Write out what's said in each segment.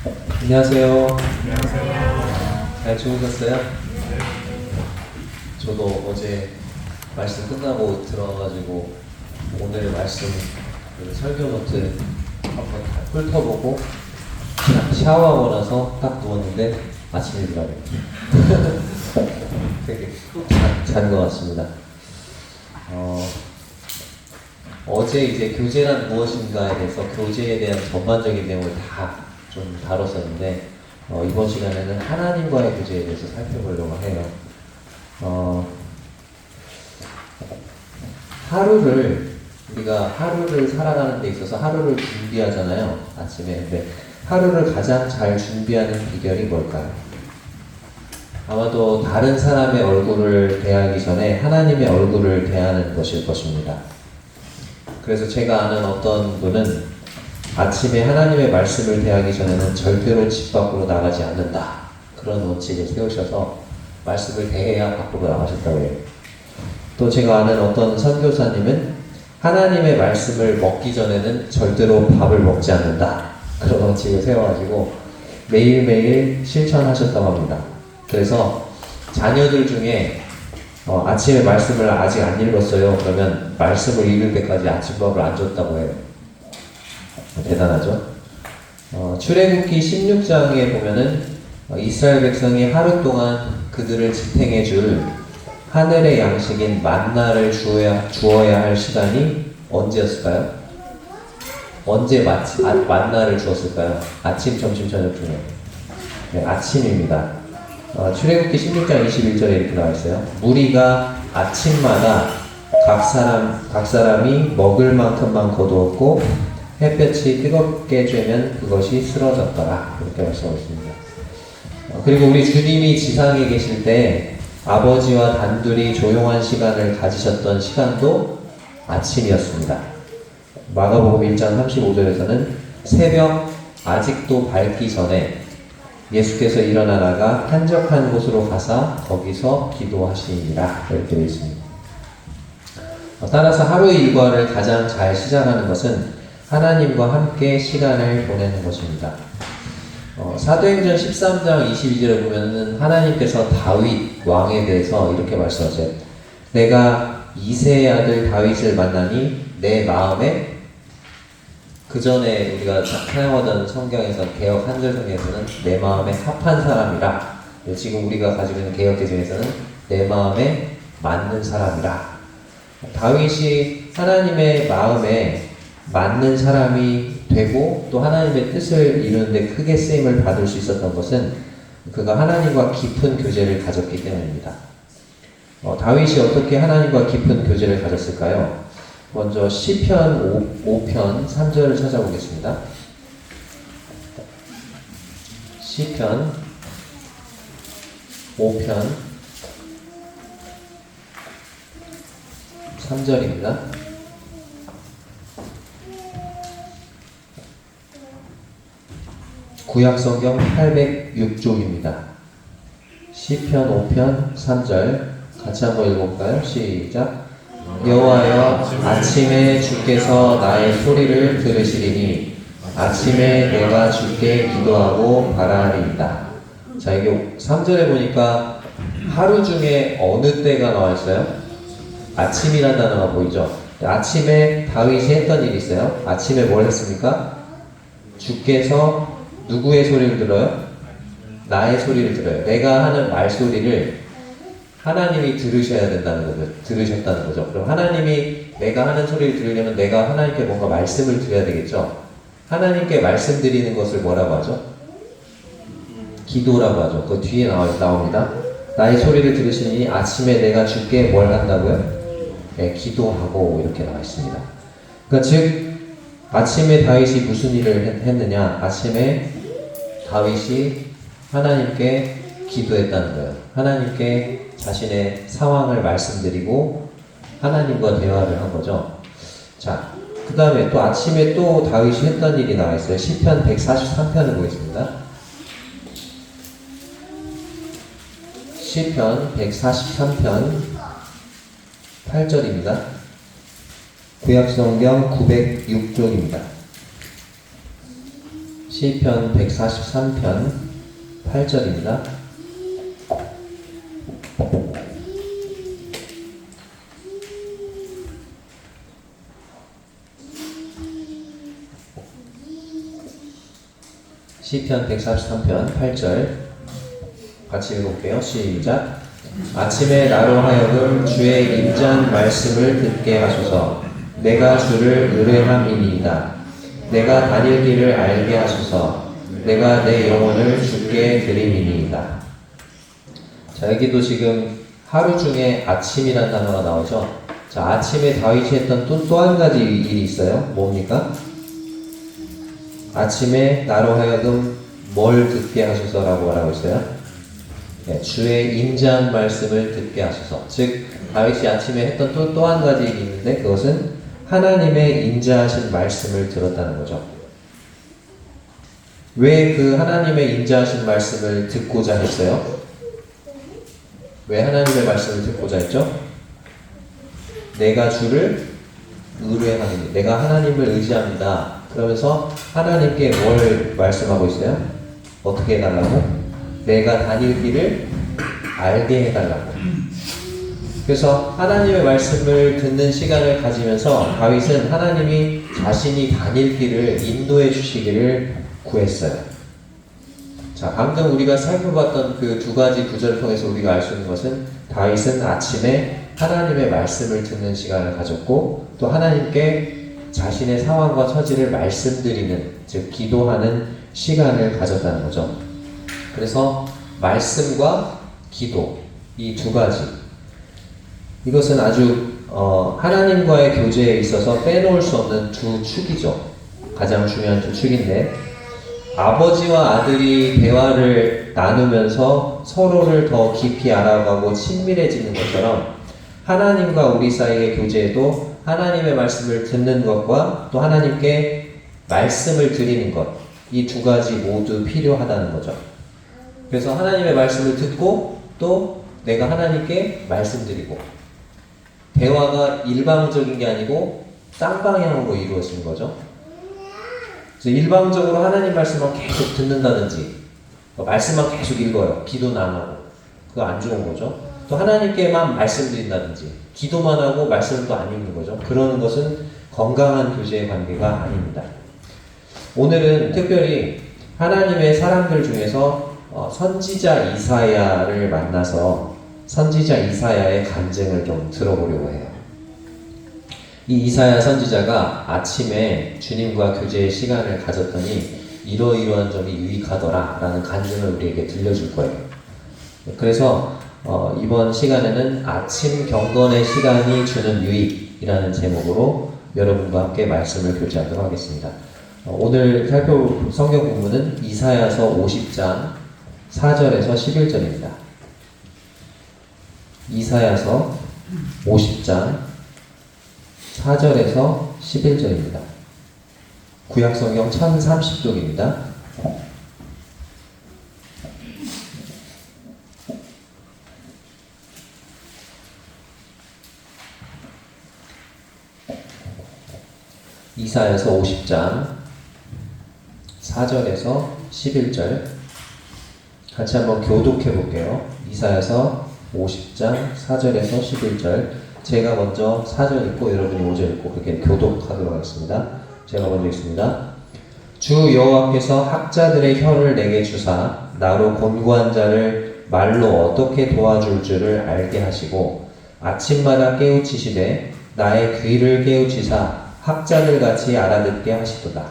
안녕하세요. 잘 주무셨어요? 저도 어제 말씀 끝나고 들어가지고 오늘 말씀 설교 노트 한번 다 훑어보고 샤워하고 나서 딱 누웠는데 아침이더라고요. 되게 푹 잔 것 같습니다. 어제 이제 교제란 무엇인가에 대해서 교제에 대한 전반적인 내용을 다 좀 다뤘었는데 이번 시간에는 하나님과의 교제에 대해서 살펴보려고 해요. 우리가 하루를 살아가는 데 있어서 하루를 준비하잖아요. 아침에. 근데 하루를 가장 잘 준비하는 비결이 뭘까요? 아마도 다른 사람의 얼굴을 대하기 전에 하나님의 얼굴을 대하는 것일 것입니다. 그래서 제가 아는 어떤 분은 아침에 하나님의 말씀을 대하기 전에는 절대로 집 밖으로 나가지 않는다. 그런 원칙을 세우셔서 말씀을 대해야 밖으로 나가셨다고 해요. 또 제가 아는 어떤 선교사님은 하나님의 말씀을 먹기 전에는 절대로 밥을 먹지 않는다. 그런 원칙을 세워가지고 매일매일 실천하셨다고 합니다. 그래서 자녀들 중에 아침에 말씀을 아직 안 읽었어요. 그러면 말씀을 읽을 때까지 아침밥을 안 줬다고 해요. 대단하죠? 출애굽기 16장에 보면은 이스라엘 백성이 하루 동안 그들을 지탱해 줄 하늘의 양식인 만나를 주어야 할 시간이 언제였을까요? 언제 만나를 주었을까요? 아침, 점심, 저녁 중에. 네, 아침입니다. 출애굽기 16장 21절에 이렇게 나와 있어요. 무리가 아침마다 각 사람이 먹을 만큼만 거두었고 햇볕이 뜨겁게 쬐면 그것이 쓰러졌더라. 이렇게 말씀하고 있습니다. 그리고 우리 주님이 지상에 계실 때 아버지와 단둘이 조용한 시간을 가지셨던 시간도 아침이었습니다. 마가복음 1장 35절에서는 새벽 아직도 밝기 전에 예수께서 일어나다가 한적한 곳으로 가사 거기서 기도하시니라. 이렇게 되어 있습니다. 따라서 하루 일과를 가장 잘 시작하는 것은 하나님과 함께 시간을 보내는 것입니다. 사도행전 13장 22절에 보면은 하나님께서 다윗 왕에 대해서 이렇게 말씀하세요. 내가 이새의 아들 다윗을 만나니 내 마음에, 그 전에 우리가 사용하던 성경에서 개역 한글성에서는 내 마음에 합한 사람이라, 지금 우리가 가지고 있는 개역개정에서는 내 마음에 맞는 사람이라. 다윗이 하나님의 마음에 맞는 사람이 되고 또 하나님의 뜻을 이루는데 크게 쓰임을 받을 수 있었던 것은 그가 하나님과 깊은 교제를 가졌기 때문입니다. 다윗이 어떻게 하나님과 깊은 교제를 가졌을까요? 먼저 시편 5편 3절을 찾아보겠습니다. 시편 5편 3절입니다. 구약성경 806쪽입니다. 시편 5편 3절 같이 한번 읽어볼까요? 시작. 여호와여, 아침에 주께서 나의 소리를 들으시리니 아침에 내가 주께 기도하고 바라리이다. 자, 이게 3절에 보니까 하루 중에 어느 때가 나와 있어요? 아침이라는 단어가 보이죠? 아침에 다윗이 했던 일이 있어요. 아침에 뭘 했습니까? 주께서 누구의 소리를 들어요? 나의 소리를 들어요. 내가 하는 말소리를 하나님이 들으셔야 된다는 거죠. 들으셨다는 거죠. 그럼 하나님이 내가 하는 소리를 들으려면 내가 하나님께 뭔가 말씀을 드려야 되겠죠. 하나님께 말씀드리는 것을 뭐라고 하죠? 기도라고 하죠. 그 뒤에 나옵니다. 나의 소리를 들으시니 아침에 내가 주께 뭘 한다고요? 네, 기도하고 이렇게 나와 있습니다. 그러니까 즉 아침에 다윗이 무슨 일을 했느냐? 아침에 다윗이 하나님께 기도했다는 거예요. 하나님께 자신의 상황을 말씀드리고 하나님과 대화를 한 거죠. 자, 그 다음에 또 아침에 또 다윗이 했던 일이 나와 있어요. 시편 143편을 보겠습니다. 시편 143편 8절입니다. 구약성경 906쪽입니다. 시편 143편 8절입니다. 시편 143편 8절 같이 읽어볼게요. 시작. 아침에 나로 하여금 주의 임자한 말씀을 듣게 하소서. 내가 주를 의뢰함이니이다. 내가 다닐 길을 알게 하소서. 내가 내 영혼을 주께 드림이니이다. 자, 여기도 지금 하루 중에 아침이라는 단어가 나오죠. 자, 아침에 다윗이 했던 또 한 가지 일이 있어요. 뭡니까? 아침에 나로 하여금 뭘 듣게 하소서라고 말하고 있어요? 네, 주의 임자한 말씀을 듣게 하소서. 즉 다윗이 아침에 했던 또 한 가지 일이 있는데 그것은 하나님의 임자하신 말씀을 들었다는 거죠. 왜 그 하나님의 임자하신 말씀을 듣고자 했어요? 왜 하나님의 말씀을 듣고자 했죠? 내가 주를 의뢰하는, 내가 하나님을 의지합니다. 그러면서 하나님께 뭘 말씀하고 있어요? 어떻게 해달라고? 내가 다닐 길을 알게 해달라고. 그래서 하나님의 말씀을 듣는 시간을 가지면서 다윗은 하나님이 자신이 다닐 길을 인도해 주시기를 구했어요. 자, 방금 우리가 살펴봤던 그 두 가지 구절을 통해서 우리가 알 수 있는 것은 다윗은 아침에 하나님의 말씀을 듣는 시간을 가졌고 또 하나님께 자신의 상황과 처지를 말씀드리는, 즉 기도하는 시간을 가졌다는 거죠. 그래서 말씀과 기도, 이 두 가지, 이것은 아주 하나님과의 교제에 있어서 빼놓을 수 없는 두 축이죠. 가장 중요한 두 축인데 아버지와 아들이 대화를 나누면서 서로를 더 깊이 알아가고 친밀해지는 것처럼 하나님과 우리 사이의 교제에도 하나님의 말씀을 듣는 것과 또 하나님께 말씀을 드리는 것, 이 두 가지 모두 필요하다는 거죠. 그래서 하나님의 말씀을 듣고 또 내가 하나님께 말씀드리고, 대화가 일방적인 게 아니고 쌍방향으로 이루어지는 거죠. 그래서 일방적으로 하나님 말씀만 계속 듣는다든지 말씀만 계속 읽어요. 기도는 안 하고. 그거 안 좋은 거죠. 또 하나님께만 말씀드린다든지 기도만 하고 말씀을 또 안 읽는 거죠. 그러는 것은 건강한 교제의 관계가 아닙니다. 오늘은 특별히 하나님의 사람들 중에서 선지자 이사야를 만나서 선지자 이사야의 간증을 좀 들어보려고 해요. 이 이사야 선지자가 아침에 주님과 교제의 시간을 가졌더니 이러이러한 점이 유익하더라 라는 간증을 우리에게 들려줄 거예요. 그래서 이번 시간에는 아침 경건의 시간이 주는 유익이라는 제목으로 여러분과 함께 말씀을 교제하도록 하겠습니다. 오늘 살펴볼 성경 본문은 이사야서 50장 4절에서 11절입니다. 이사야서 50장 4절에서 11절입니다. 구약성경 1030쪽입니다. 이사야서 50장 4절에서 11절 같이 한번 교독해 볼게요. 이사야서 50장 4절에서 11절 제가 먼저 4절 읽고 여러분이 5절 읽고 그렇게 교독하도록 하겠습니다. 제가 먼저 읽습니다. 주 여호와께서 학자들의 혀를 내게 주사 나로 곤고한 자를 말로 어떻게 도와줄 줄을 알게 하시고 아침마다 깨우치시되 나의 귀를 깨우치사 학자들 같이 알아듣게 하시도다.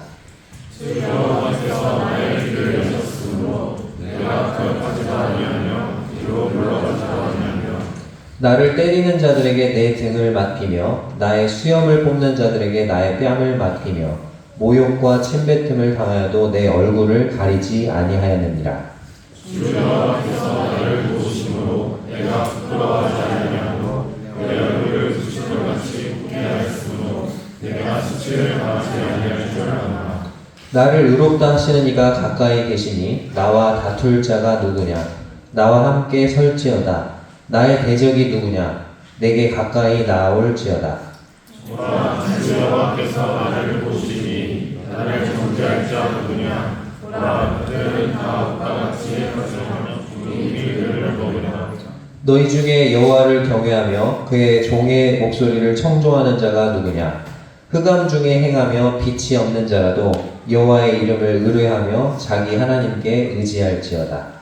주 여호와께서 나의 귀를 여셨으므로 내가 거역하지도 아니하며 뒤로 물러가지도 아니하며 나를 때리는 자들에게 내 등을 맡기며 나의 수염을 뽑는 자들에게 나의 뺨을 맡기며 모욕과 침뱉음을 당하여도 내 얼굴을 가리지 아니하였느니라. 주 여호와께서 나를 도우심으로 내가 부끄러워하지 아니하고 내 얼굴을 수치돌같이 굳게 하였으므로 내가 수치를 당하지 아니할 줄 아노라. 나를 의롭다 하시는 이가 가까이 계시니 나와 다툴 자가 누구냐? 나와 함께 설지어다. 나의 대적이 누구냐? 내게 가까이 나올지어다. 주 여호와께서 나를 보시니 나를 정죄할 자 누구냐? 너희 중에 여호와를 경외하며 그의 종의 목소리를 청종하는 자가 누구냐? 흑암 중에 행하며 빛이 없는 자라도 여호와의 이름을 의뢰하며 자기 하나님께 의지할지어다.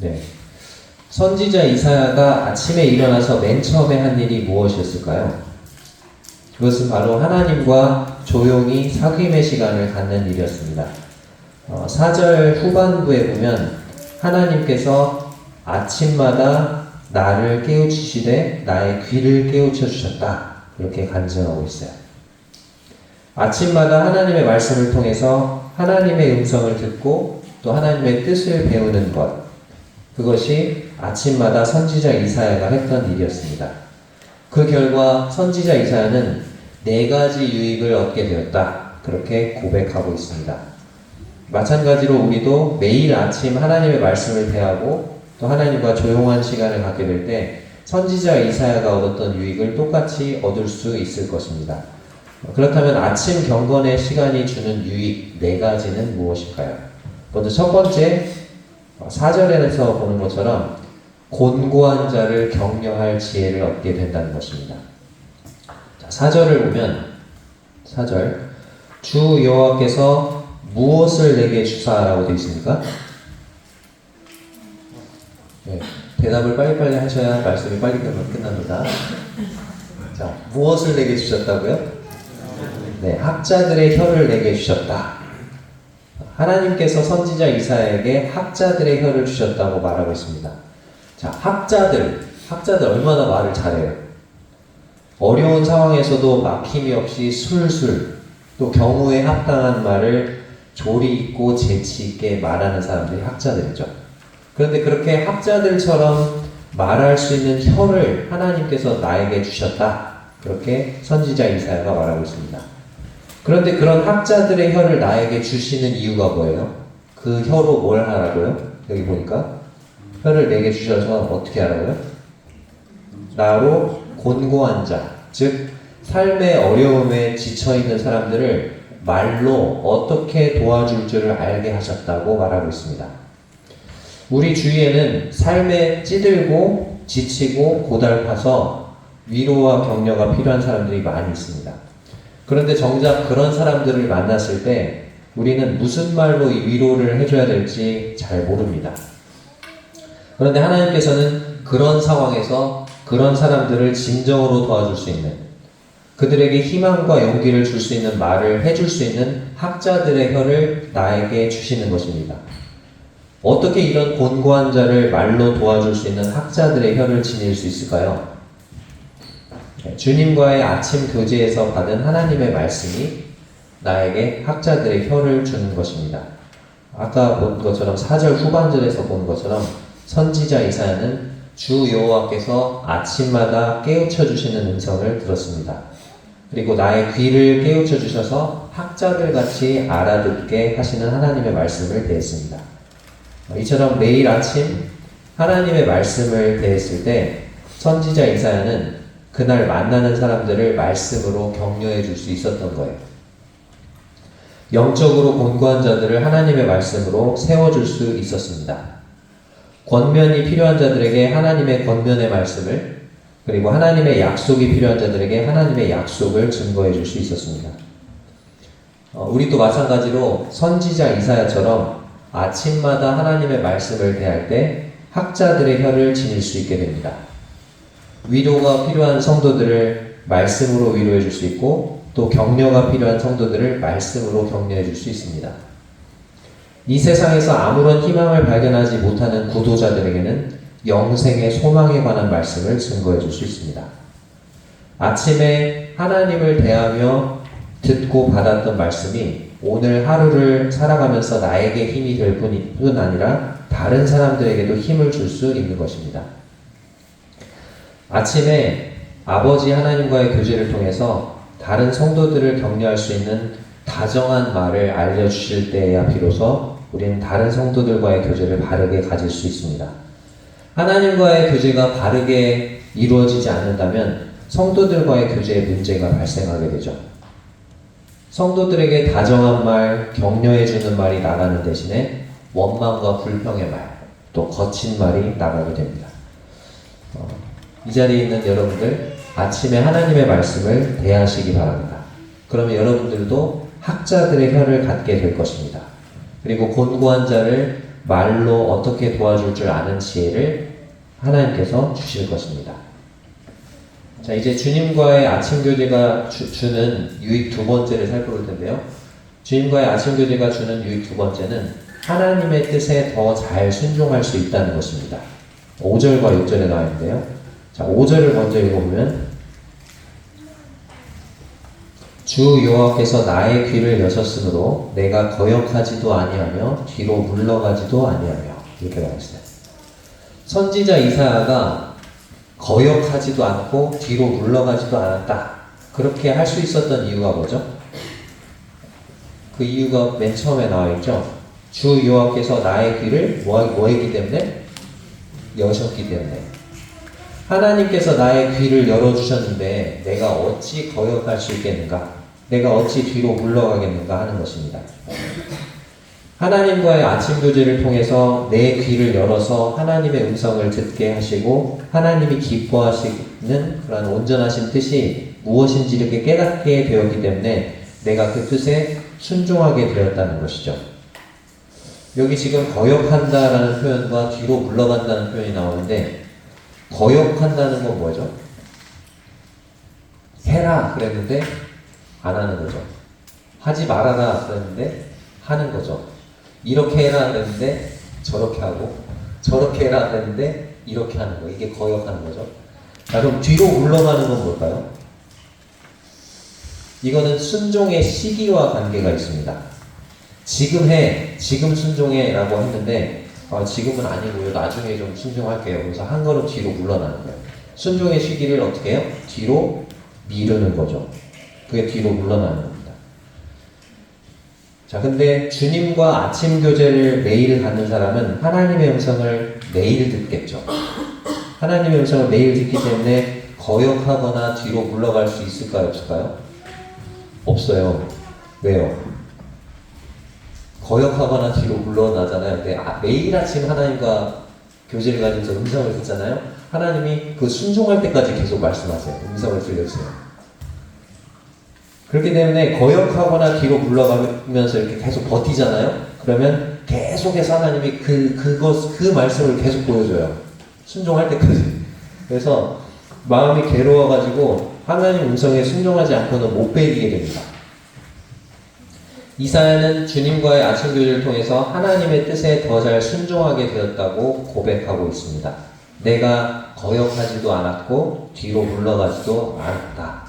네. 선지자 이사야가 아침에 일어나서 맨 처음에 한 일이 무엇이었을까요? 그것은 바로 하나님과 조용히 사귐의 시간을 갖는 일이었습니다. 4절 후반부에 보면 하나님께서 아침마다 나를 깨우치시되 나의 귀를 깨우쳐 주셨다. 이렇게 간증하고 있어요. 아침마다 하나님의 말씀을 통해서 하나님의 음성을 듣고 또 하나님의 뜻을 배우는 것, 그것이 아침마다 선지자 이사야가 했던 일이었습니다. 그 결과 선지자 이사야는 4가지 유익을 얻게 되었다. 그렇게 고백하고 있습니다. 마찬가지로 우리도 매일 아침 하나님의 말씀을 대하고 또 하나님과 조용한 시간을 갖게 될 때 선지자 이사야가 얻었던 유익을 똑같이 얻을 수 있을 것입니다. 그렇다면 아침 경건의 시간이 주는 유익 4가지는 무엇일까요? 먼저 첫 번째, 4절에서 보는 것처럼 곤고한 자를 격려할 지혜를 얻게 된다는 것입니다. 자, 4절을 보면 4절 주 여호와께서 무엇을 내게 주사라고 되어 있습니까? 네, 대답을 빨리빨리 하셔야 말씀이 빨리 끝납니다. 자, 무엇을 내게 주셨다고요? 네, 학자들의 혀를 내게 주셨다. 하나님께서 선지자 이사야에게 학자들의 혀를 주셨다고 말하고 있습니다. 자, 학자들 얼마나 말을 잘해요. 어려운 상황에서도 막힘이 없이 술술 또 경우에 합당한 말을 조리 있고 재치 있게 말하는 사람들이 학자들이죠. 그런데 그렇게 학자들처럼 말할 수 있는 혀를 하나님께서 나에게 주셨다. 그렇게 선지자 이사야가 말하고 있습니다. 그런데 그런 학자들의 혀를 나에게 주시는 이유가 뭐예요? 그 혀로 뭘 하라고요? 여기 보니까 혀를 내게 주셔서 어떻게 하라고요? 나로 곤고한 자, 즉 삶의 어려움에 지쳐있는 사람들을 말로 어떻게 도와줄 줄을 알게 하셨다고 말하고 있습니다. 우리 주위에는 삶에 찌들고 지치고 고달파서 위로와 격려가 필요한 사람들이 많이 있습니다. 그런데 정작 그런 사람들을 만났을 때 우리는 무슨 말로 이 위로를 해줘야 될지 잘 모릅니다. 그런데 하나님께서는 그런 상황에서 그런 사람들을 진정으로 도와줄 수 있는, 그들에게 희망과 용기를 줄 수 있는 말을 해줄 수 있는 학자들의 혀를 나에게 주시는 것입니다. 어떻게 이런 곤고한 자를 말로 도와줄 수 있는 학자들의 혀를 지닐 수 있을까요? 주님과의 아침 교제에서 받은 하나님의 말씀이 나에게 학자들의 혀를 주는 것입니다. 아까 본 것처럼 4절 후반절에서 본 것처럼 선지자 이사야는 주 여호와께서 아침마다 깨우쳐 주시는 음성을 들었습니다. 그리고 나의 귀를 깨우쳐 주셔서 학자들 같이 알아듣게 하시는 하나님의 말씀을 대했습니다. 이처럼 매일 아침 하나님의 말씀을 대했을 때 선지자 이사야는 그날 만나는 사람들을 말씀으로 격려해 줄 수 있었던 거예요. 영적으로 곤고한 자들을 하나님의 말씀으로 세워줄 수 있었습니다. 권면이 필요한 자들에게 하나님의 권면의 말씀을, 그리고 하나님의 약속이 필요한 자들에게 하나님의 약속을 증거해 줄 수 있었습니다. 우리도 마찬가지로 선지자 이사야처럼 아침마다 하나님의 말씀을 대할 때 학자들의 혀를 지닐 수 있게 됩니다. 위로가 필요한 성도들을 말씀으로 위로해 줄 수 있고 또 격려가 필요한 성도들을 말씀으로 격려해 줄 수 있습니다. 이 세상에서 아무런 희망을 발견하지 못하는 구도자들에게는 영생의 소망에 관한 말씀을 증거해 줄 수 있습니다. 아침에 하나님을 대하며 듣고 받았던 말씀이 오늘 하루를 살아가면서 나에게 힘이 될 뿐 아니라 다른 사람들에게도 힘을 줄 수 있는 것입니다. 아침에 아버지 하나님과의 교제를 통해서 다른 성도들을 격려할 수 있는 다정한 말을 알려주실 때에야 비로소 우리는 다른 성도들과의 교제를 바르게 가질 수 있습니다. 하나님과의 교제가 바르게 이루어지지 않는다면 성도들과의 교제에 문제가 발생하게 되죠. 성도들에게 다정한 말, 격려해주는 말이 나가는 대신에 원망과 불평의 말, 또 거친 말이 나가게 됩니다. 이 자리에 있는 여러분들, 아침에 하나님의 말씀을 대하시기 바랍니다. 그러면 여러분들도 학자들의 혀를 갖게 될 것입니다. 그리고 곤고한 자를 말로 어떻게 도와줄 줄 아는 지혜를 하나님께서 주실 것입니다. 자, 이제 주님과의 아침 교제가 주는 유익 두 번째를 살펴볼 텐데요. 주님과의 아침 교제가 주는 유익 두 번째는 하나님의 뜻에 더 잘 순종할 수 있다는 것입니다. 5절과 6절에 나와 있는데요. 자, 5절을 먼저 읽어보면 주 여호와께서 나의 귀를 여셨으므로 내가 거역하지도 아니하며 뒤로 물러가지도 아니하며 이렇게 나와 있어요. 선지자 이사야가 거역하지도 않고 뒤로 물러가지도 않았다. 그렇게 할 수 있었던 이유가 뭐죠? 그 이유가 맨 처음에 나와 있죠. 주 여호와께서 나의 귀를 뭐했기 때문에? 여셨기 때문에. 하나님께서 나의 귀를 열어주셨는데 내가 어찌 거역할 수 있겠는가? 내가 어찌 뒤로 물러가겠는가 하는 것입니다. 하나님과의 아침 교제를 통해서 내 귀를 열어서 하나님의 음성을 듣게 하시고 하나님이 기뻐하시는 그런 온전하신 뜻이 무엇인지 이렇게 깨닫게 되었기 때문에 내가 그 뜻에 순종하게 되었다는 것이죠. 여기 지금 거역한다라는 표현과 뒤로 물러간다는 표현이 나오는데 거역한다는 건 뭐죠? 해라 그랬는데 안 하는 거죠. 하지 말아라 그랬는데 하는 거죠. 이렇게 해라 그랬는데 저렇게 하고 저렇게 해라 그랬는데 이렇게 하는 거. 이게 거역하는 거죠. 자, 그럼 뒤로 물러가는 건 뭘까요? 이거는 순종의 시기와 관계가 있습니다. 지금 해, 지금 순종해 라고 했는데 지금은 아니고요. 나중에 좀 순종할게요. 그래서 한 걸음 뒤로 물러나는 거예요. 순종의 시기를 어떻게 해요? 뒤로 미루는 거죠. 그게 뒤로 물러나는 겁니다. 자, 근데 주님과 아침 교제를 매일 갖는 사람은 하나님의 음성을 매일 듣겠죠. 하나님의 음성을 매일 듣기 때문에 거역하거나 뒤로 물러갈 수 있을까요? 없을까요? 없어요. 왜요? 거역하거나 뒤로 물러나잖아요. 근데 매일 아침 하나님과 교제를 가지면서 음성을 듣잖아요. 하나님이 그 순종할 때까지 계속 말씀하세요. 음성을 들려주세요. 그렇기 때문에 거역하거나 뒤로 물러가면서 이렇게 계속 버티잖아요. 그러면 계속해서 하나님이 그 말씀을 계속 보여줘요. 순종할 때까지. 그래서 마음이 괴로워가지고 하나님 음성에 순종하지 않고는 못 베기게 됩니다. 이사야는 주님과의 아침 교제를 통해서 하나님의 뜻에 더 잘 순종하게 되었다고 고백하고 있습니다. 내가 거역하지도 않았고 뒤로 물러가지도 않았다.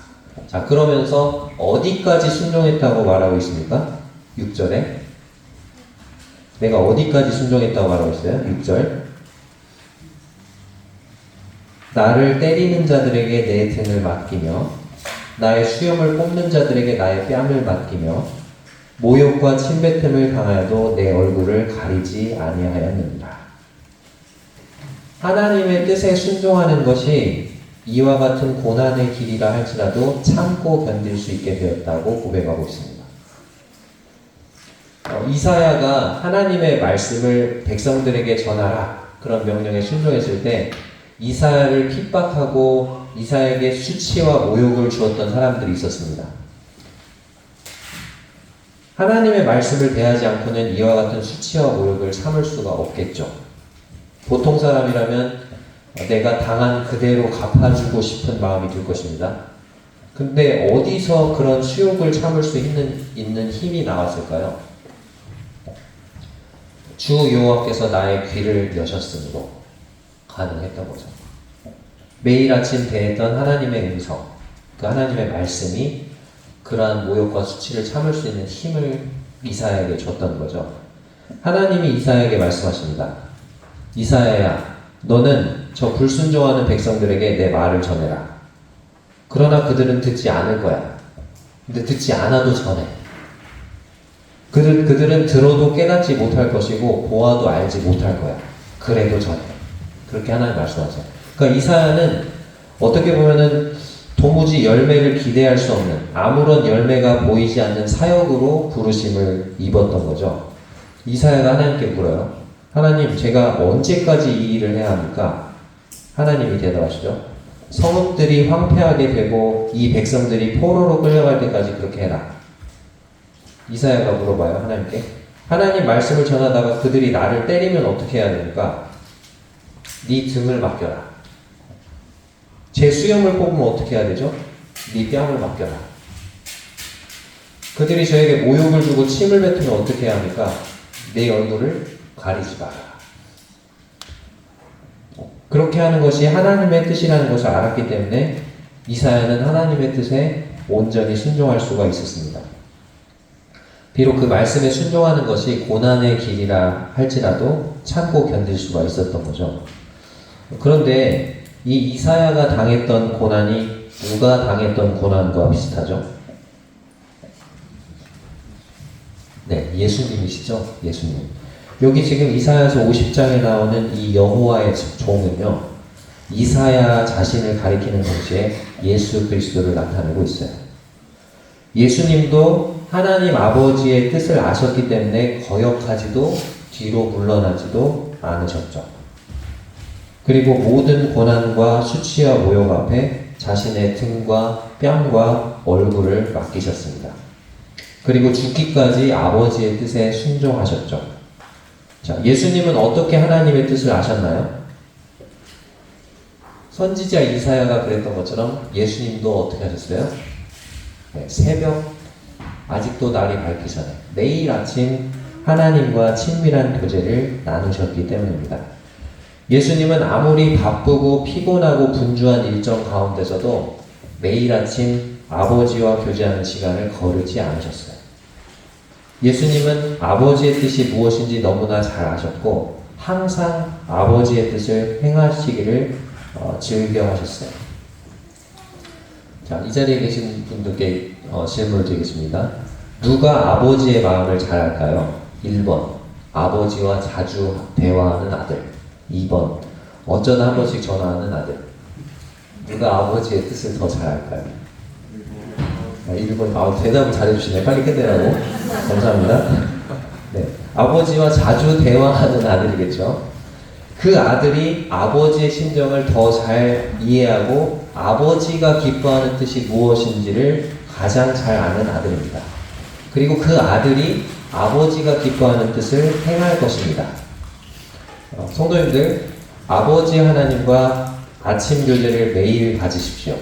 자, 그러면서 어디까지 순종했다고 말하고 있습니까? 6절에 내가 어디까지 순종했다고 말하고 있어요? 6절 나를 때리는 자들에게 내 등을 맡기며 나의 수염을 뽑는 자들에게 나의 뺨을 맡기며 모욕과 침뱉음을 당하여도 내 얼굴을 가리지 아니하였느니라. 하나님의 뜻에 순종하는 것이 이와 같은 고난의 길이라 할지라도 참고 견딜 수 있게 되었다고 고백하고 있습니다. 이사야가 하나님의 말씀을 백성들에게 전하라 그런 명령에 순종했을 때 이사야를 핍박하고 이사야에게 수치와 모욕을 주었던 사람들이 있었습니다. 하나님의 말씀을 대하지 않고는 이와 같은 수치와 모욕을 참을 수가 없겠죠. 보통 사람이라면 내가 당한 그대로 갚아주고 싶은 마음이 들 것입니다. 근데 어디서 그런 수욕을 참을 수 있는 힘이 나왔을까요? 주 여호와께서 나의 귀를 여셨으므로 가능했던 거죠. 매일 아침 대했던 하나님의 음성, 그 하나님의 말씀이 그러한 모욕과 수치를 참을 수 있는 힘을 이사야에게 줬던 거죠. 하나님이 이사야에게 말씀하십니다. 이사야야, 너는 저 불순종하는 백성들에게 내 말을 전해라. 그러나 그들은 듣지 않을 거야. 근데 듣지 않아도 전해. 그들은 들어도 깨닫지 못할 것이고 보아도 알지 못할 거야. 그래도 전해. 그렇게 하나님 말씀하세요. 그러니까 이사야는 어떻게 보면은 도무지 열매를 기대할 수 없는 아무런 열매가 보이지 않는 사역으로 부르심을 입었던 거죠. 이사야가 하나님께 물어요. 하나님, 제가 언제까지 이 일을 해야 합니까? 하나님이 대답하시죠. 성읍들이 황폐하게 되고 이 백성들이 포로로 끌려갈 때까지 그렇게 해라. 이사야가 물어봐요, 하나님께. 하나님 말씀을 전하다가 그들이 나를 때리면 어떻게 해야 됩니까? 네 등을 맡겨라. 제 수염을 뽑으면 어떻게 해야 되죠? 네 뺨을 맡겨라. 그들이 저에게 모욕을 주고 침을 뱉으면 어떻게 해야 합니까? 내 얼굴을 가리지 마라. 그렇게 하는 것이 하나님의 뜻이라는 것을 알았기 때문에 이사야는 하나님의 뜻에 온전히 순종할 수가 있었습니다. 비록 그 말씀에 순종하는 것이 고난의 길이라 할지라도 참고 견딜 수가 있었던 거죠. 그런데 이 이사야가 당했던 고난이 누가 당했던 고난과 비슷하죠? 네, 예수님이시죠? 예수님. 여기 지금 이사야서 50장에 나오는 이 여호와의 종은요, 이사야 자신을 가리키는 동시에 예수 그리스도를 나타내고 있어요. 예수님도 하나님 아버지의 뜻을 아셨기 때문에 거역하지도 뒤로 물러나지도 않으셨죠. 그리고 모든 고난과 수치와 모욕 앞에 자신의 등과 뺨과 얼굴을 맡기셨습니다. 그리고 죽기까지 아버지의 뜻에 순종하셨죠. 자, 예수님은 어떻게 하나님의 뜻을 아셨나요? 선지자 이사야가 그랬던 것처럼 예수님도 어떻게 하셨어요? 네, 새벽 아직도 날이 밝기 전에 매일 아침 하나님과 친밀한 교제를 나누셨기 때문입니다. 예수님은 아무리 바쁘고 피곤하고 분주한 일정 가운데서도 매일 아침 아버지와 교제하는 시간을 거르지 않으셨어요. 예수님은 아버지의 뜻이 무엇인지 너무나 잘 아셨고 항상 아버지의 뜻을 행하시기를 즐겨하셨어요. 자, 이 자리에 계신 분들께 질문을 드리겠습니다. 누가 아버지의 마음을 잘 알까요? 1번, 아버지와 자주 대화하는 아들. 2번, 어쩌다 한 번씩 전화하는 아들. 누가 아버지의 뜻을 더 잘 알까요? 1번, 대답을 잘해주시네. 빨리 끝내라고. 감사합니다. 네, 아버지와 자주 대화하는 아들이겠죠. 그 아들이 아버지의 심정을 더 잘 이해하고 아버지가 기뻐하는 뜻이 무엇인지를 가장 잘 아는 아들입니다. 그리고 그 아들이 아버지가 기뻐하는 뜻을 행할 것입니다. 성도님들, 아버지 하나님과 아침 교제를 매일 가지십시오.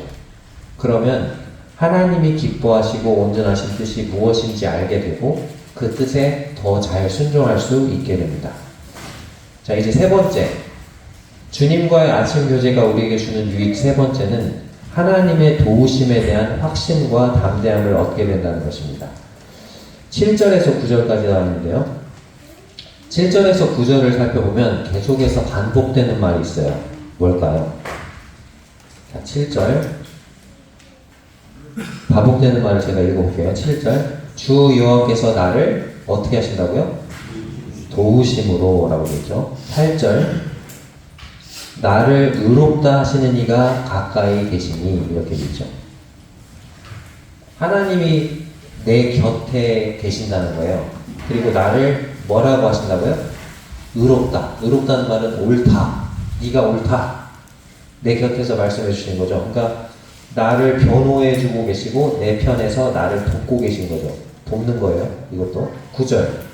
그러면 하나님이 기뻐하시고 온전하신 뜻이 무엇인지 알게 되고 그 뜻에 더 잘 순종할 수 있게 됩니다. 자, 이제 세 번째, 주님과의 아침 교제가 우리에게 주는 유익 세 번째는 하나님의 도우심에 대한 확신과 담대함을 얻게 된다는 것입니다. 7절에서 9절까지 나왔는데요. 7절에서 9절을 살펴보면 계속해서 반복되는 말이 있어요. 뭘까요? 자, 7절 반복되는 말을 제가 읽어볼게요. 7절, 주 여호와께서 나를 어떻게 하신다고요? 도우심으로 라고 되죠. 8절, 나를 의롭다 하시는 이가 가까이 계시니 이렇게 되죠. 하나님이 내 곁에 계신다는 거예요. 그리고 나를 뭐라고 하신다고요? 의롭다. 의롭다는 말은 옳다. 네가 옳다. 내 곁에서 말씀해 주시는 거죠. 그러니까 나를 변호해 주고 계시고 내 편에서 나를 돕고 계신 거죠. 돕는 거예요. 이것도. 9절.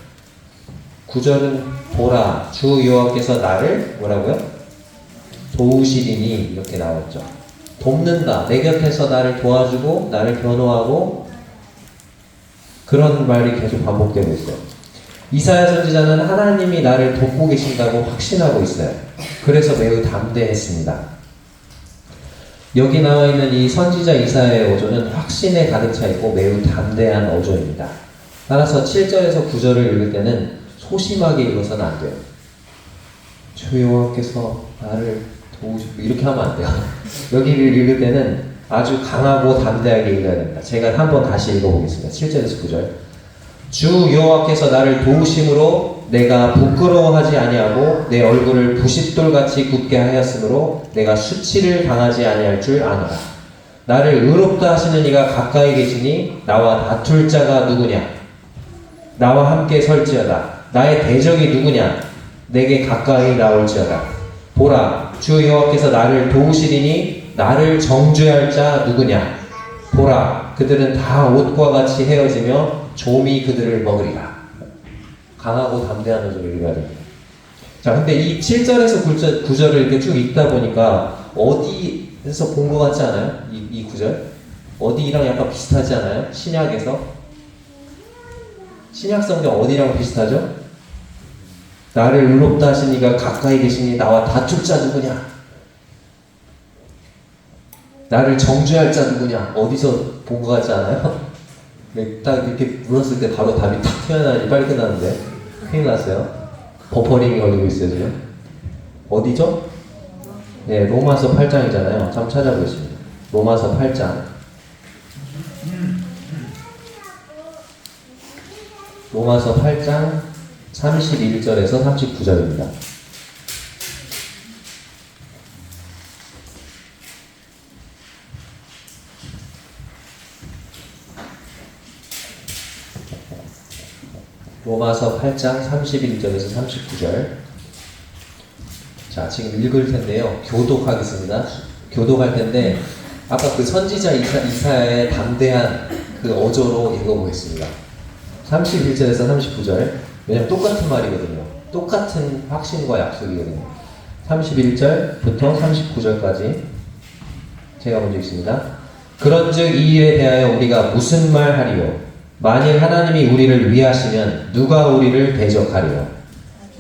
9절은 보라, 주 여호와께서 나를 뭐라고요? 도우시리니 이렇게 나왔죠. 돕는다. 내 곁에서 나를 도와주고 나를 변호하고 그런 말이 계속 반복되고 있어요. 이사야 선지자는 하나님이 나를 돕고 계신다고 확신하고 있어요. 그래서 매우 담대했습니다. 여기 나와 있는 이 선지자 이사야의 어조는 확신에 가득 차 있고 매우 담대한 어조입니다. 따라서 7절에서 9절을 읽을 때는 소심하게 읽어서는 안 돼요. 주 여호와께서 나를 도우시고 이렇게 하면 안 돼요. 여기를 읽을 때는 아주 강하고 담대하게 읽어야 됩니다. 제가 한번 다시 읽어보겠습니다. 7절에서 9절. 주 여호와께서 나를 도우심으로 내가 부끄러워하지 아니하고 내 얼굴을 부싯돌같이 굳게 하였으므로 내가 수치를 당하지 아니할 줄 아노라. 나를 의롭다 하시는 이가 가까이 계시니 나와 다툴 자가 누구냐? 나와 함께 설지어다. 나의 대적이 누구냐? 내게 가까이 나올지어다. 보라, 주 여호와께서 나를 도우시리니 나를 정죄할 자 누구냐? 보라, 그들은 다 옷과 같이 헤어지며 좀이 그들을 먹으리라. 강하고 담대한 어조를 읽어야 됩니다. 자, 근데 이 7절에서 9절을 이렇게 쭉 읽다 보니까 어디에서 본 것 같지 않아요? 이 구절? 어디랑 약간 비슷하지 않아요? 신약에서? 신약 성경 어디랑 비슷하죠? 나를 의롭다 하신 이가 가까이 계시니 나와 다툴 자 누구냐? 나를 정죄할 자 누구냐? 어디서 본 것 같지 않아요? 딱 이렇게 물었을 때 바로 답이 탁 튀어나와야지 빨리 끝나는데 큰일 났어요. 버퍼링이 걸리고 있어요 지금. 어디죠? 네, 로마서 8장이잖아요. 한번 찾아보겠습니다. 로마서 8장. 로마서 8장 31절에서 39절입니다. 로마서 8장 31절에서 39절. 자, 지금 읽을 텐데요. 교독하겠습니다. 교독할 텐데, 아까 그 선지자 이사야의 담대한 그 어조로 읽어보겠습니다. 31절에서 39절. 왜냐면 똑같은 말이거든요. 똑같은 확신과 약속이거든요. 31절부터 39절까지 제가 먼저 읽습니다. 그런즉 이 일에 대하여 우리가 무슨 말 하리요? 만일 하나님이 우리를 위하시면 누가 우리를 대적하리요?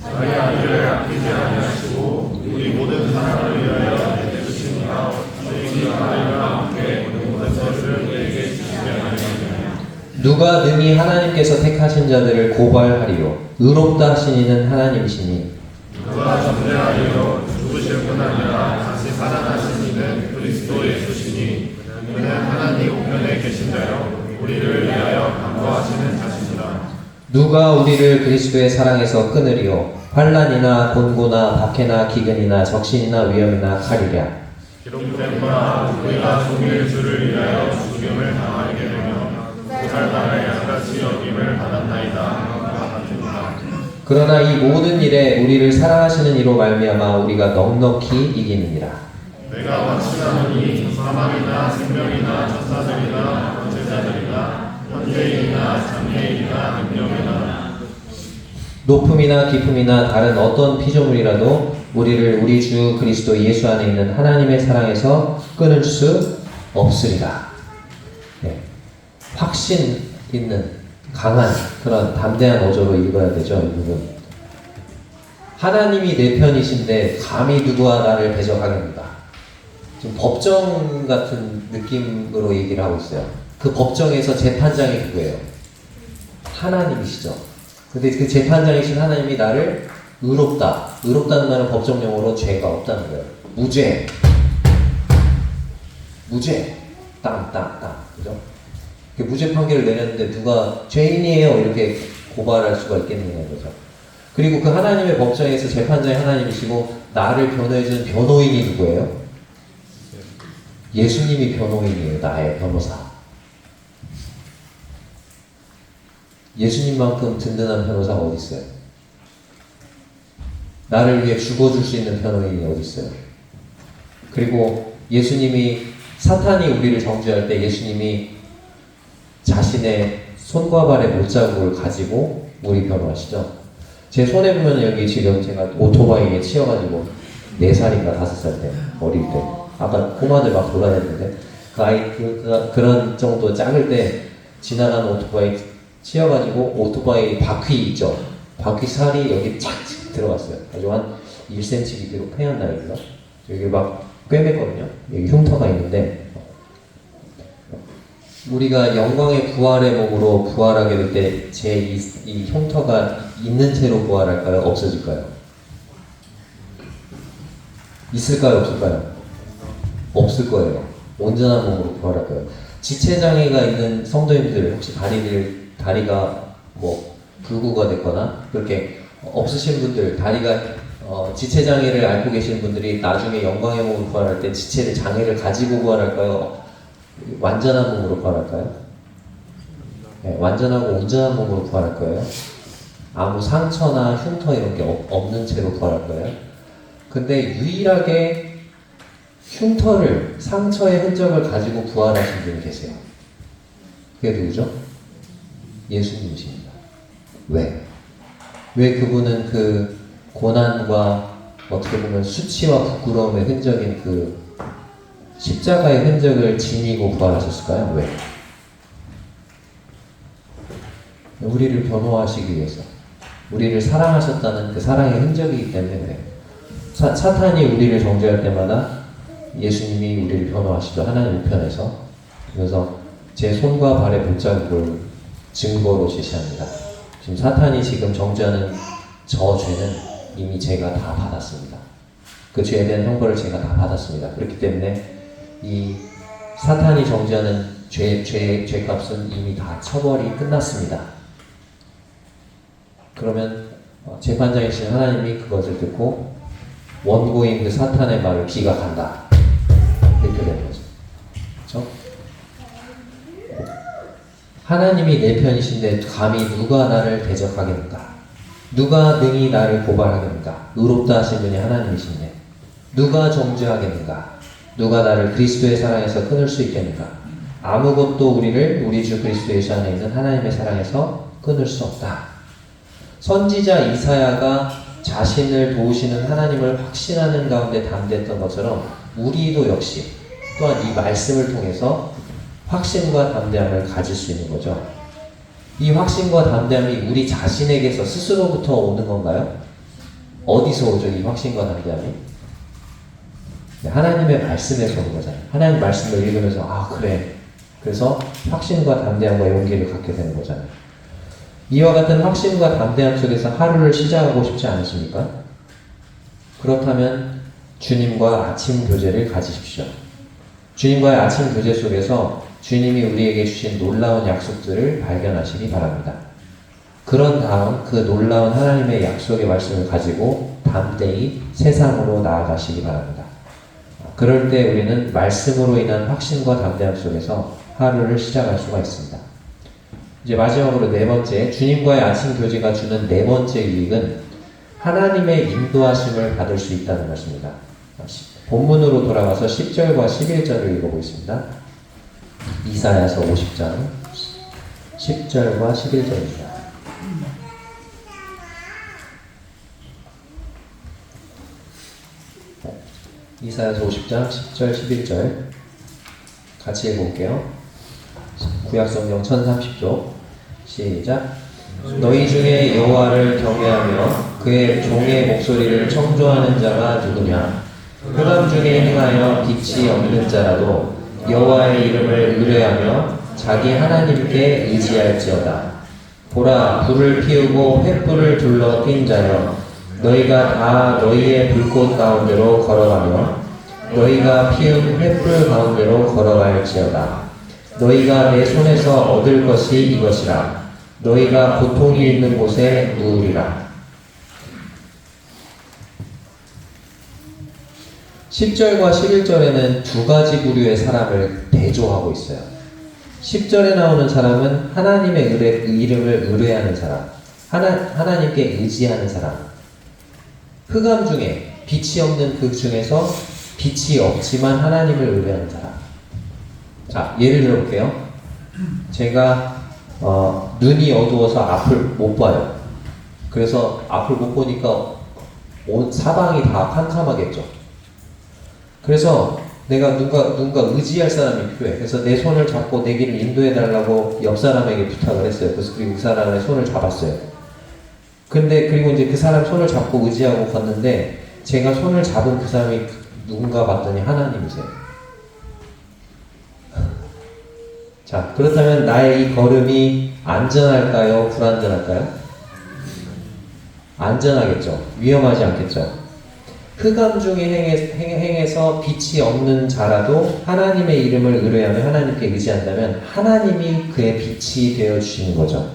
자기 아들을 아끼지 아니하시고 우리 모든 사람을 위하여 내주시니가 저희가 아들과 함께 모든 것을 우리에게 주시지 아니하느냐. 누가 능히 하나님께서 택하신 자들을 고발하리요? 의롭다 하신 이는 하나님이시니 누가 전대하리요? 죽으실 뿐 아니라 다시 살아나신 이는 그리스도 예수시니 그는 하나님 우편에 계신 자요 우리를 위하여 간구하시는 자시니라. 누가 우리를 그리스도의 사랑에서 끊으리요? 환난이나 곤고나 박해나 기근이나 적신이나 위험이나 칼이랴. 기록된 바 우리가 종일 주를 위하여 죽임을 당하게 되며 그날 나를 양같이 여김을 받았나이다. 그러나 이 모든 일에 우리를 사랑하시는 이로 말미암아 우리가 넉넉히 이기느니라. 내가 확신하노니 사망이나 생명이나 천사들이나 권세자들이나 현재인이나 장래인이나 능력이나 높음이나 깊음이나 다른 어떤 피조물이라도 우리를 우리 주 그리스도 예수 안에 있는 하나님의 사랑에서 끊을 수 없으리라. 네. 확신 있는 강한 그런 담대한 어조로 읽어야 되죠. 이 부분. 하나님이 내 편이신데 감히 누구와 나를 대적하겠는가. 지금 법정 같은 느낌으로 얘기를 하고 있어요. 그 법정에서 재판장이 누구예요? 하나님이시죠. 근데 그 재판장이신 하나님이 나를 의롭다. 의롭다는 말은 법정 용어로 죄가 없다는 거예요. 무죄. 무죄. 땅. 그죠? 무죄 판결을 내렸는데 누가 죄인이에요. 이렇게 고발할 수가 있겠느냐는 거죠. 그리고 그 하나님의 법정에서 재판장이 하나님이시고 나를 변호해준 변호인이 누구예요? 예수님이 변호인이에요. 나의 변호사. 예수님만큼 든든한 변호사가 어디 있어요? 나를 위해 죽어줄 수 있는 변호인이 어디 있어요? 그리고 예수님이 사탄이 우리를 정죄할 때 예수님이 자신의 손과 발의 못자국을 가지고 우리 변호하시죠. 제 손에 보면 여기 지금 제가 오토바이에 치여가지고 4살인가 5살 때 어릴 때 아까 꼬마들 막 돌아다니는데 그 아이 그런 정도 작을 때 지나가는 오토바이 치여가지고 오토바이 바퀴 있죠. 바퀴 살이 여기 착 들어갔어요. 아주 한 1cm 깊이로 패연 날인가? 여기 막 꿰맸거든요. 여기 흉터가 있는데 우리가 영광의 부활의 몸으로 부활하게 될 때 제 이 흉터가 있는 채로 부활할까요? 없어질까요? 있을까요? 없을까요? 없을 거예요. 온전한 몸으로 부활할 거예요. 지체장애가 있는 성도님들 혹시 다리가 뭐 불구가 됐거나 그렇게 없으신 분들, 다리가 지체장애를 앓고 계신 분들이 나중에 영광의 몸을 부활할 때 지체를 장애를 가지고 부활할까요? 완전한 몸으로 부활할까요? 네, 완전하고 온전한 몸으로 부활할 거예요. 아무 상처나 흉터 이런 게 없는 채로 부활할 거예요. 근데 유일하게 흉터를, 상처의 흔적을 가지고 부활하신 분이 계세요. 그게 누구죠? 예수님이십니다. 왜? 왜 그분은 그 고난과 어떻게 보면 수치와 부끄러움의 흔적인 그 십자가의 흔적을 지니고 부활하셨을까요? 왜? 우리를 변호하시기 위해서, 우리를 사랑하셨다는 그 사랑의 흔적이기 때문에 그래요. 사탄이 우리를 정죄할 때마다 예수님이 우리를 변호하시죠. 하나님 우편에서. 그래서 제 손과 발의 볼자국을 증거로 제시합니다. 지금 사탄이 지금 정죄하는 저 죄는 이미 제가 다 받았습니다. 그 죄에 대한 형벌을 제가 다 받았습니다. 그렇기 때문에 이 사탄이 정죄하는 죄값은 이미 다 처벌이 끝났습니다. 그러면 재판장이신 하나님이 그것을 듣고 원고인 그 사탄의 말을 기각한다. 이렇게 되는 거죠. 그렇죠? 하나님이 내 편이신데 감히 누가 나를 대적하겠는가? 누가 능히 나를 고발하겠는가? 의롭다 하신 분이 하나님이신데 누가 정죄하겠는가? 누가 나를 그리스도의 사랑에서 끊을 수 있겠는가? 아무것도 우리를 우리 주 그리스도 예수 안에 있는 하나님의 사랑에서 끊을 수 없다. 선지자 이사야가 자신을 도우시는 하나님을 확신하는 가운데 담대했던 것처럼 우리도 역시 또한 이 말씀을 통해서 확신과 담대함을 가질 수 있는 거죠. 이 확신과 담대함이 우리 자신에게서 스스로부터 오는 건가요? 어디서 오죠? 이 확신과 담대함이? 하나님의 말씀에서 오는 거잖아요. 하나님 말씀을 읽으면서 아 그래. 그래서 확신과 담대함과 용기를 갖게 되는 거잖아요. 이와 같은 확신과 담대함 속에서 하루를 시작하고 싶지 않으십니까? 그렇다면 주님과 아침 교제를 가지십시오. 주님과의 아침 교제 속에서 주님이 우리에게 주신 놀라운 약속들을 발견하시기 바랍니다. 그런 다음 그 놀라운 하나님의 약속의 말씀을 가지고 담대히 세상으로 나아가시기 바랍니다. 그럴 때 우리는 말씀으로 인한 확신과 담대함 속에서 하루를 시작할 수가 있습니다. 이제 마지막으로 네 번째, 주님과의 아침 교제가 주는 네 번째 유익은 하나님의 인도하심을 받을 수 있다는 것입니다. 본문으로 돌아가서 10절과 11절을 읽어보겠습니다. 이사야서 50장 10절과 11절입니다. 이사야서 50장 10절 11절 같이 읽어볼게요. 구약성경 1030쪽 시작. 너희 중에 여호와를 경외하며 그의 종의 목소리를 청조하는 자가 누구냐? 흑암 중에 행하여 빛이 없는 자라도 여호와의 이름을 의뢰하며 자기 하나님께 의지할지어다. 보라, 불을 피우고 횃불을 둘러 띈 자여, 너희가 다 너희의 불꽃 가운데로 걸어가며 너희가 피운 횃불 가운데로 걸어갈지어다. 너희가 내 손에서 얻을 것이 이것이라. 너희가 고통이 있는 곳에 누우리라. 10절과 11절에는 두 가지 부류의 사람을 대조하고 있어요. 10절에 나오는 사람은 하나님의 이름을 의뢰하는 사람, 하나님께 의지하는 사람, 흑암 중에 빛이 없는 그 중에서 빛이 없지만 하나님을 의뢰하는 사람. 자, 예를 들어볼게요. 제가 눈이 어두워서 앞을 못 봐요. 그래서 앞을 못 보니까 온 사방이 다 캄캄하겠죠. 그래서 내가 누군가 의지할 사람이 필요해. 그래서 내 손을 잡고 내 길을 인도해달라고 옆 사람에게 부탁을 했어요. 그래서 그리고 그 사람의 손을 잡았어요. 그리고 이제 그 사람 손을 잡고 의지하고 걷는데 제가 손을 잡은 그 사람이 누군가 봤더니 하나님이세요. 자, 그렇다면 나의 이 걸음이 안전할까요? 불안전할까요? 안전하겠죠. 위험하지 않겠죠. 흑암 중에 행해서 빛이 없는 자라도 하나님의 이름을 의뢰하며 하나님께 의지한다면 하나님이 그의 빛이 되어주시는 거죠.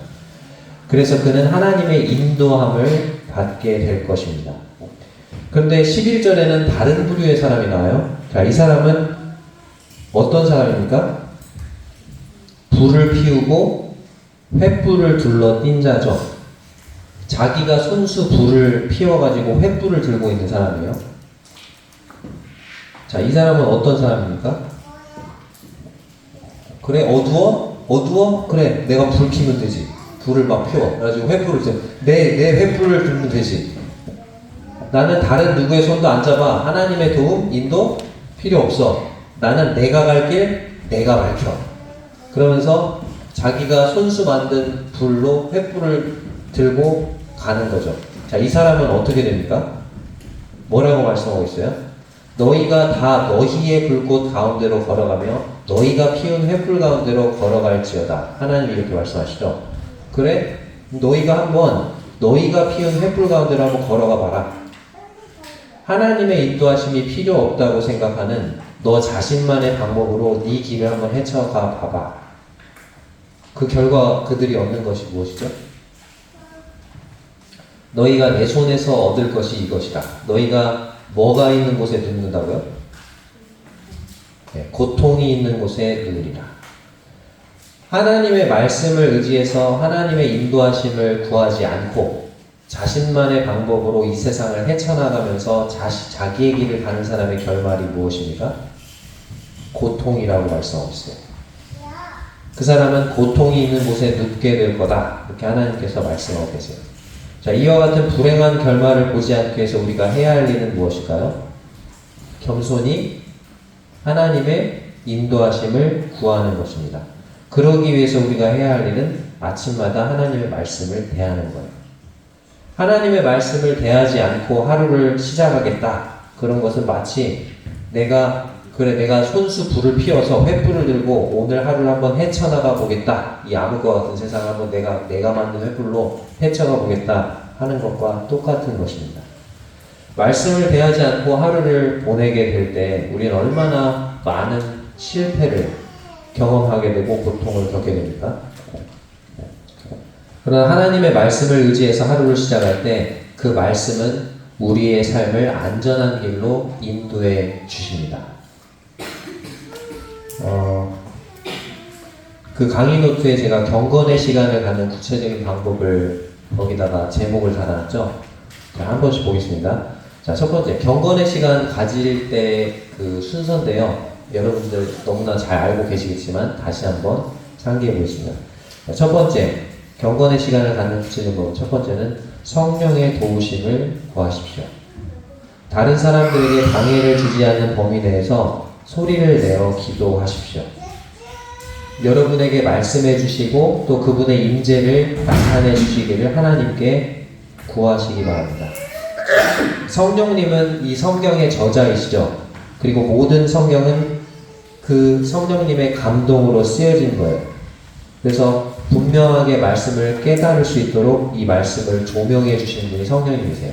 그래서 그는 하나님의 인도함을 받게 될 것입니다. 그런데 11절에는 다른 부류의 사람이 나와요. 자, 이 사람은 어떤 사람입니까? 불을 피우고 횃불을 둘러 띈 자죠. 자기가 손수 불을 피워가지고 횃불을 들고 있는 사람이에요. 자, 이 사람은 어떤 사람입니까? 그래, 어두워? 어두워? 그래, 내가 불 켜면 되지. 불을 막 피워. 그래가지고 횃불을 들, 내 횃불을 들면 되지. 나는 다른 누구의 손도 안 잡아. 하나님의 도움, 인도 필요 없어. 나는 내가 갈 길, 내가 밝혀. 그러면서 자기가 손수 만든 불로 횃불을 들고 가는 거죠. 자, 이 사람은 어떻게 됩니까? 뭐라고 말씀하고 있어요? 너희가 다 너희의 불꽃 가운데로 걸어가며 너희가 피운 횃불 가운데로 걸어갈지어다. 하나님이 이렇게 말씀하시죠. 그래? 너희가 한번 너희가 피운 횃불 가운데로 한번 걸어가 봐라. 하나님의 인도하심이 필요 없다고 생각하는 너 자신만의 방법으로 네 길을 한번 헤쳐가 봐봐. 그 결과 그들이 얻는 것이 무엇이죠? 너희가 내 손에서 얻을 것이 이것이다. 너희가 뭐가 있는 곳에 눕는다고요? 네, 고통이 있는 곳에 누우리라. 하나님의 말씀을 의지해서 하나님의 인도하심을 구하지 않고 자신만의 방법으로 이 세상을 헤쳐나가면서 자기의 길을 가는 사람의 결말이 무엇입니까? 고통이라고 말씀하고 있어요. 그 사람은 고통이 있는 곳에 눕게 될 거다. 이렇게 하나님께서 말씀하고 계세요. 자, 이와 같은 불행한 결말을 보지 않기 위해서 우리가 해야 할 일은 무엇일까요? 겸손히 하나님의 인도하심을 구하는 것입니다. 그러기 위해서 우리가 해야 할 일은 아침마다 하나님의 말씀을 대하는 거예요. 하나님의 말씀을 대하지 않고 하루를 시작하겠다. 그런 것은 마치 내가 손수 불을 피워서 횃불을 들고 오늘 하루를 한번 헤쳐나가 보겠다. 이 암흑과 같은 세상을 한번 내가 만든 횃불로 헤쳐가 보겠다 하는 것과 똑같은 것입니다. 말씀을 대하지 않고 하루를 보내게 될 때 우리는 얼마나 많은 실패를 경험하게 되고 고통을 겪게 됩니까? 그러나 하나님의 말씀을 의지해서 하루를 시작할 때 그 말씀은 우리의 삶을 안전한 길로 인도해 주십니다. 그 강의 노트에 제가 경건의 시간을 갖는 구체적인 방법을 거기다가 제목을 달아놨죠. 자, 한 번씩 보겠습니다. 자, 첫 번째, 경건의 시간 가질 때 그 순서인데요. 여러분들 너무나 잘 알고 계시겠지만 다시 한번 상기해 보겠습니다. 자, 첫 번째, 경건의 시간을 갖는 구체적인 방법. 첫 번째는 성령의 도우심을 구하십시오. 다른 사람들에게 방해를 주지 않는 범위 내에서 소리를 내어 기도하십시오. 여러분에게 말씀해 주시고 또 그분의 임재를 나타내 주시기를 하나님께 구하시기 바랍니다. 성령님은 이 성경의 저자이시죠. 그리고 모든 성경은 그 성령님의 감동으로 쓰여진 거예요. 그래서 분명하게 말씀을 깨달을 수 있도록 이 말씀을 조명해 주시는 분이 성령님이세요.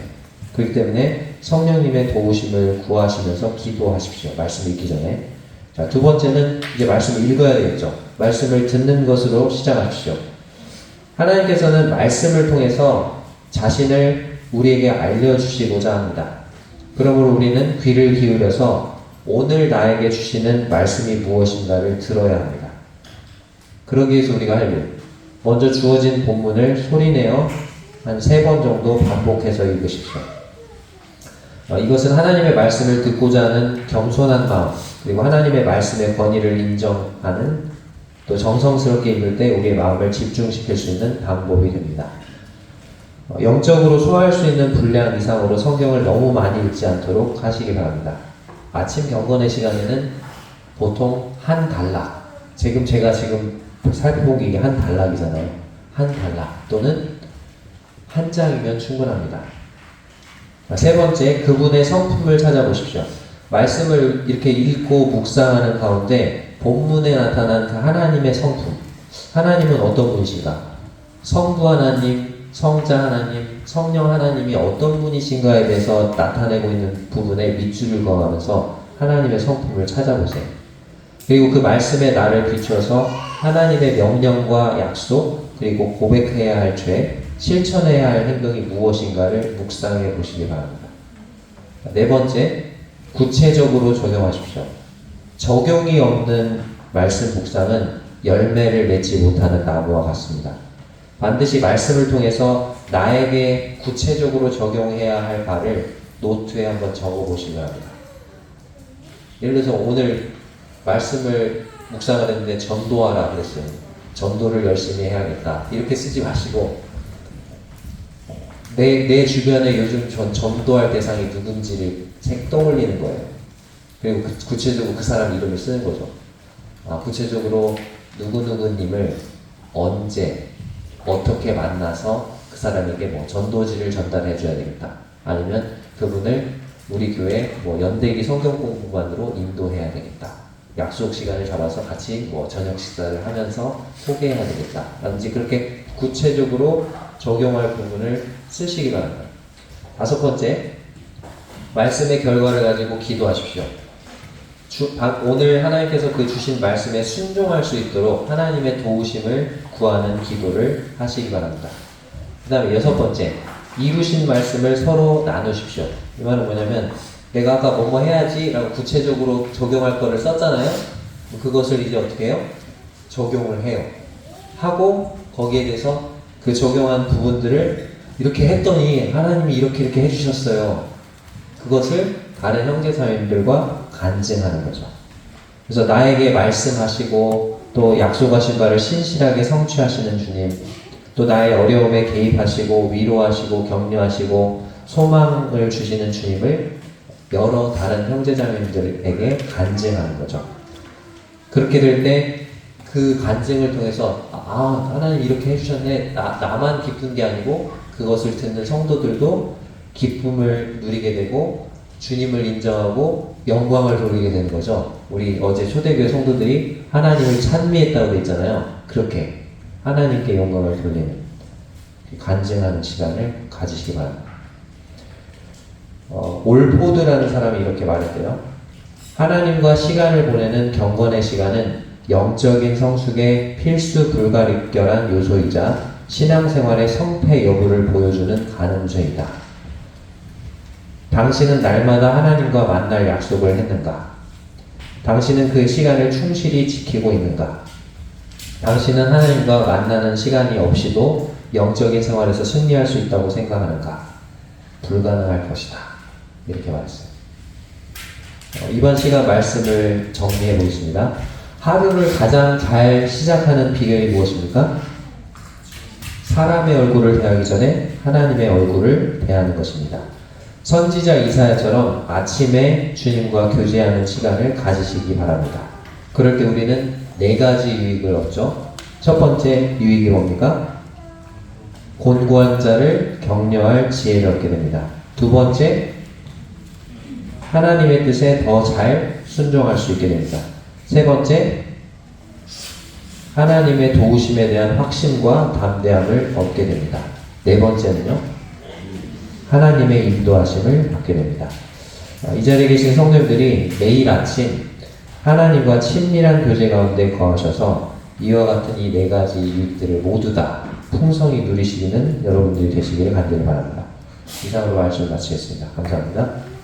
그렇기 때문에 성령님의 도우심을 구하시면서 기도하십시오. 말씀 읽기 전에. 자, 두 번째는 이제 말씀을 읽어야 되겠죠. 말씀을 듣는 것으로 시작하십시오. 하나님께서는 말씀을 통해서 자신을 우리에게 알려주시고자 합니다. 그러므로 우리는 귀를 기울여서 오늘 나에게 주시는 말씀이 무엇인가를 들어야 합니다. 그러기 위해서 우리가 할 일. 먼저 주어진 본문을 소리내어 한 3번 정도 반복해서 읽으십시오. 이것은 하나님의 말씀을 듣고자 하는 겸손한 마음, 그리고 하나님의 말씀의 권위를 인정하는 또 정성스럽게 읽을 때 우리의 마음을 집중시킬 수 있는 방법이 됩니다. 영적으로 소화할 수 있는 분량 이상으로 성경을 너무 많이 읽지 않도록 하시기 바랍니다. 아침 경건의 시간에는 보통 한 단락, 제가 살펴본 게 이게 한 단락이잖아요. 한 단락 또는 한 장이면 충분합니다. 세 번째, 그분의 성품을 찾아보십시오. 말씀을 이렇게 읽고 묵상하는 가운데 본문에 나타난 그 하나님의 성품, 하나님은 어떤 분이신가? 성부 하나님, 성자 하나님, 성령 하나님이 어떤 분이신가에 대해서 나타내고 있는 부분에 밑줄을 그어가면서 하나님의 성품을 찾아보세요. 그리고 그 말씀에 나를 비춰서 하나님의 명령과 약속, 그리고 고백해야 할 죄, 실천해야 할 행동이 무엇인가를 묵상해 보시기 바랍니다. 네 번째, 구체적으로 적용하십시오. 적용이 없는 말씀 묵상은 열매를 맺지 못하는 나무와 같습니다. 반드시 말씀을 통해서 나에게 구체적으로 적용해야 할 바를 노트에 한번 적어보시기 바랍니다. 예를 들어서 오늘 말씀을 묵상을 했는데 전도하라 그랬어요. 전도를 열심히 해야겠다. 이렇게 쓰지 마시고 내 주변에 요즘 전도할 대상이 누군지를 떠올리는 거예요. 그리고 구체적으로 그 사람 이름을 쓰는 거죠. 구체적으로 누구누구님을 언제 어떻게 만나서 그 사람에게 뭐 전도지를 전달해 줘야 되겠다. 아니면 그분을 우리 교회 뭐 연대기 성경 공부반으로 인도해야 되겠다. 약속 시간을 잡아서 같이 뭐 저녁 식사를 하면서 소개해야 되겠다. 라든지 그렇게 구체적으로 적용할 부분을 쓰시기 바랍니다. 다섯 번째, 말씀의 결과를 가지고 기도하십시오. 오늘 하나님께서 그 주신 말씀에 순종할 수 있도록 하나님의 도우심을 구하는 기도를 하시기 바랍니다. 그 다음에 여섯 번째, 이루신 말씀을 서로 나누십시오. 이 말은 뭐냐면 내가 아까 뭐뭐 해야지 라고 구체적으로 적용할 거를 썼잖아요. 그것을 이제 어떻게 해요? 적용을 해요. 하고 거기에 대해서 그 적용한 부분들을 이렇게 했더니 하나님이 이렇게 해주셨어요. 그것을 다른 형제자매님들과 간증하는 거죠. 그래서 나에게 말씀하시고 또 약속하신 바를 신실하게 성취하시는 주님, 또 나의 어려움에 개입하시고 위로하시고 격려하시고 소망을 주시는 주님을 여러 다른 형제자매님들에게 간증하는 거죠. 그렇게 될 때 그 간증을 통해서 하나님 이렇게 해주셨네. 나만 기쁜 게 아니고 그것을 듣는 성도들도 기쁨을 누리게 되고 주님을 인정하고 영광을 돌리게 되는 거죠. 우리 어제 초대교회 성도들이 하나님을 찬미했다고 했잖아요. 그렇게 하나님께 영광을 돌리는 간증하는 시간을 가지시기 바랍니다. 올포드라는 사람이 이렇게 말했대요. 하나님과 시간을 보내는 경건의 시간은 영적인 성숙의 필수 불가결한 요소이자 신앙생활의 성패 여부를 보여주는 가늠쇠이다. 당신은 날마다 하나님과 만날 약속을 했는가? 당신은 그 시간을 충실히 지키고 있는가? 당신은 하나님과 만나는 시간이 없이도 영적인 생활에서 승리할 수 있다고 생각하는가? 불가능할 것이다. 이렇게 말했어요. 이번 시간 말씀을 정리해 보겠습니다. 하루를 가장 잘 시작하는 비결이 무엇입니까? 사람의 얼굴을 대하기 전에 하나님의 얼굴을 대하는 것입니다. 선지자 이사야처럼 아침에 주님과 교제하는 시간을 가지시기 바랍니다. 그럴 때 우리는 네 가지 유익을 얻죠. 첫 번째 유익이 뭡니까? 곤고한 자를 격려할 지혜를 얻게 됩니다. 두 번째, 하나님의 뜻에 더 잘 순종할 수 있게 됩니다. 세 번째, 하나님의 도우심에 대한 확신과 담대함을 얻게 됩니다. 네 번째는요, 하나님의 인도하심을 받게 됩니다. 이 자리에 계신 성도님들이 매일 아침 하나님과 친밀한 교제 가운데 거하셔서 이와 같은 이 네 가지 유익들을 모두 다 풍성히 누리시는 여러분들이 되시기를 간절히 바랍니다. 이상으로 말씀을 마치겠습니다. 감사합니다.